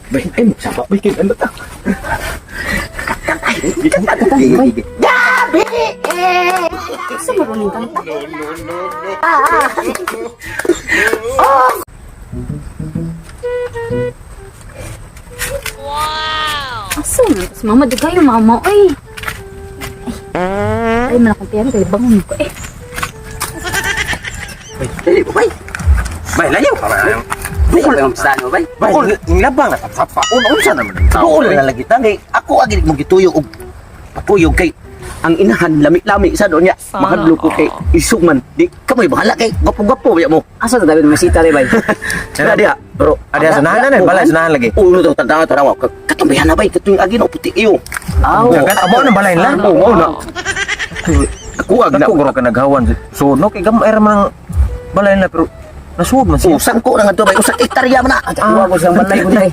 Bay, siapa bikin ano ta? Gabi! Asa marunong kanta? Oh! Asa na? Mas mama, di kayo mama, ay. Ay, malakang piyano kayo, bangon ko eh. Dili ko, bay. Bay, layo ka ba? Bukol lang ang pistahan mo, bay. Bukol, yung labang at sapa. Unsa naman ang tao. Bukol lang lagi tani. Ako agad mo gituyog og patuyog kay ang inahan lami-lami sa doon niya. Mahadlo ko kay isuman. Di ka may bahala kay gwapo-gwapo ya mo. Asa na David, masita rin ba? Kaya dia, bro. Ada sanahan na, balay sanahan lagi. Ulo daw tanda-tanda. Katumbihan na bay, katong agi na puti iyo. Aw. Kan amo nang balay na. Oo, na. Ako ag na. Ako guro ka naghawan. So no kay gamay ra man balay na pero nasuod man siya. Usang ko na nga to bay, usang hektarya man na. Ako siyang balay ko dai.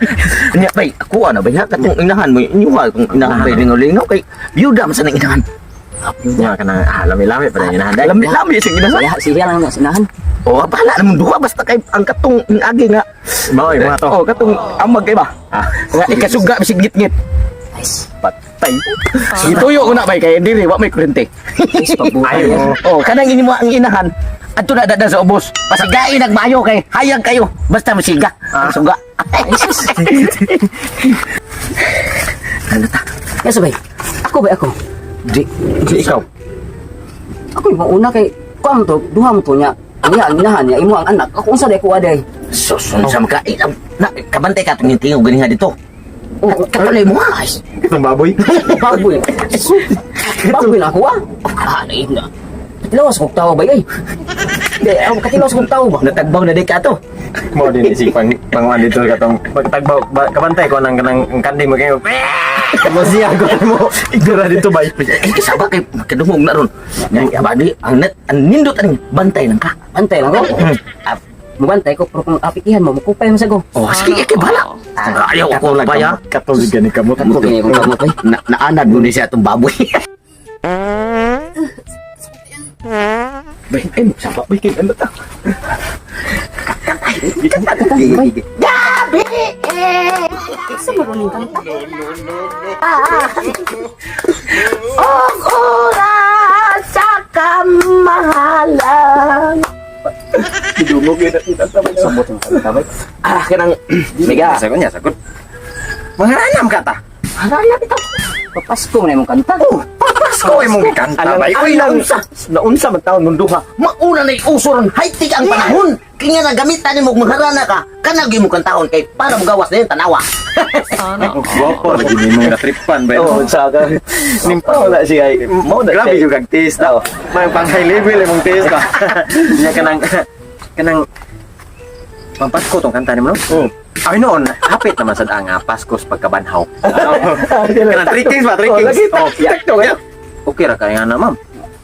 Nya bay, ako ana bay ha katong inahan mo, inyuha kung inahan bay lingaw-lingaw kay byuda man sa nang inahan. Nya kana lami-lami pa rin inahan. Lami-lami sa inahan. Siya lang na sinahan. Oh, bahala naman duha basta kay ang katong agi nga. Baoy mga to. Oh, katong amag kay ba? Nga ikasuga bisig git-git. Nice. Patay. Ituyo ko na bay kay diri wa may kurente. Nice pagbuhay. Oh, kanang inyo ang inahan. Adto na dada sa ubos. Pasigain nagmayo kay hayag kayo basta masiga. Ang suga. Ano ta? Yes, bay. Ako ba ako? Di ikaw. Ako yung mauna kay kuang to, duha mo to niya. Ang inahan niya, imo ang anak. Ako unsa day ko aday. Susun sa mga na kabantay ka tingin tingog gani nga dito. Oh, Katulay mo ha. Itong baboy. baboy. Baboy na ako ah. Ano na. Katilawas kong tao ba ay? Hindi, ako katilawas kong tao ba? Natagbaw na di ka to. Mo din isipang pangwan dito katong pagtagbaw kabantay ko nang kanding mo kayo. Mo siya ko mo. Igora dito bay. Ay, kasaba kay makadungog na ron. Nga abadi ang net ang nindot ang bantay lang ka. Antay lang ko. Mubantay ko, pero kung apikihan mo, makupay mo sa go. Oh, sige kay bala. Ayaw ako lang baya. Katulig gani kamot. Ako kaya kung kamot ay. Naanad mo ni siya itong baboy. Bay, siapa bikin ano ta? Gabi! Asa marunong kanta? Ang oras sa kamahalan. Didungog yun at sabay. Sumot ang sabay. Kanang mega. Sagot niya, sagot. Mangharanam ka ta. Harap ito. Papasko mo na yung kanta. Oh, papasko Ay mong gikanta ba? Ay naunsa man taon nung duha. Mauna na usuron high-tech ang panahon. Kanya na gamitan mo magharana ka. Kanagi mo kan taon kay para magawas na yung tanawa. Guwapo lagi ni mong natripan ba? Oh, saka. Nimpa wala siya. Mo na Grabe yung kag-taste daw. May pang high level yung taste ka. Niya kanang pampasko tong kanta ni mo no? Ay noon, hapit naman sa daang Paskos pagkabanhaw. Kanang 3 things ba? 3 things. Oh, yeah. Okay ra kaya na ma'am.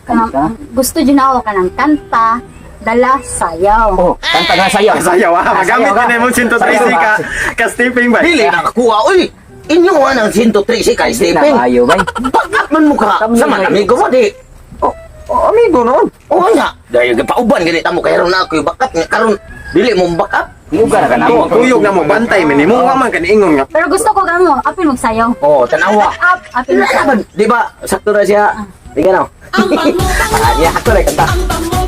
Kanang gusto dyan ako kanang kanta, dala, sayaw. Oh, kanta nga sayaw. Sayaw ah, magamit ka na mo 130 ka stepping ba? Dili na kakuha, uy! Inyo nga ng 130 ka, Stephen. Ayo, bay. Bagat man mo ka. Sa man, amigo mo, di. Oh, amigo noon. Oo nga. Dahil pauban, ganit mo kaya ron na ako yung bakat nga. Karon, dili mo bakat. Lugar ka na. Tuyog na mo bantay man mo nga man kaniingon nga. Pero gusto ko gamo, apil magsayaw. Oh, tanawa. Up, apil magsayaw. Di ba, sakto na siya. Di ka na. Ya, ako na kanta.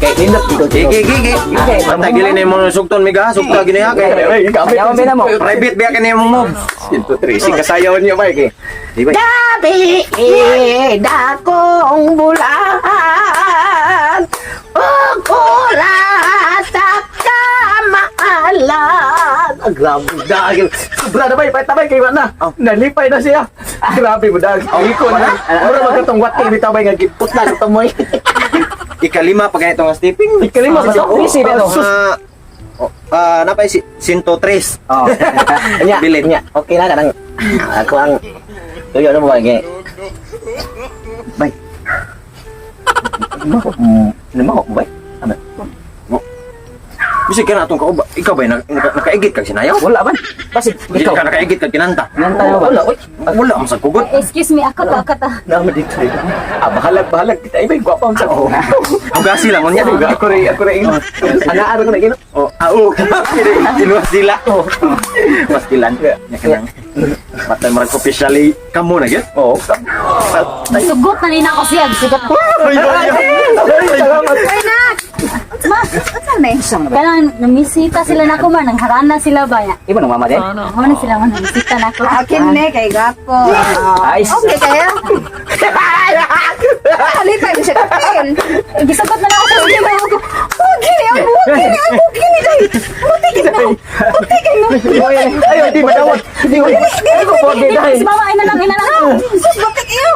Kay nindot dito. Gigi. Okay, Bantay gili na mo sugton miga, sugta gini ha kay. Sayaw ba mo? Private ba kani mo mo? 130 kasayawan niyo ba kay. Di ba? Gabi, dakong bulan. Oras sa kamahalan. Grabe, dahil. Sobra na ba, ipay-tabay kay Wana. Nalipay na siya. Grabe mo, dahil. Iko na. Mura magkatong wati, bitabay nga giput na sa tamoy. Ikalima pa ganito nga stepping. Ikalima pa sa Busy ba to? Napay 103. Oh. Nya, Bilin. nya. Okay na kanang ako ang tuyo na mo ba gay. Bay. Lima ko bay. Ano? Kasi ka na itong kauba. Ikaw ba nakaigit kag sinayaw? Wala ba? Kasi Hindi ikaw. ka nakaigit kag kinanta. Kinanta mo ba? Wala, oy. Wala ang sagkugot. Excuse me, ako ta. Naman dito. Bahalag kita. Ay, may gwapa ang sago. Hugasi lang unya. Ako rin. Ana-ano ko na gino. Oh, kinuha sila. Mas kilan. Nya kanang patay marag officially kamo na gyud. Oo. Sugot na nina ko siya. Sugot ko. Salamat. Ay na! Ma, saan na eh? Kailangan namisita sila na ko man. Nangharana sila ba niya? Iba nang mama din? Ako na sila man namisita na ko. Akin ne kay gapo. Ayos. Okay kaya. Halipay mo siya kapil. Gisagot na lang ako sa sila. Ayaw, di madawat. Hindi ko pwede dahil. Si mama, ina lang. Sus, batik iyo.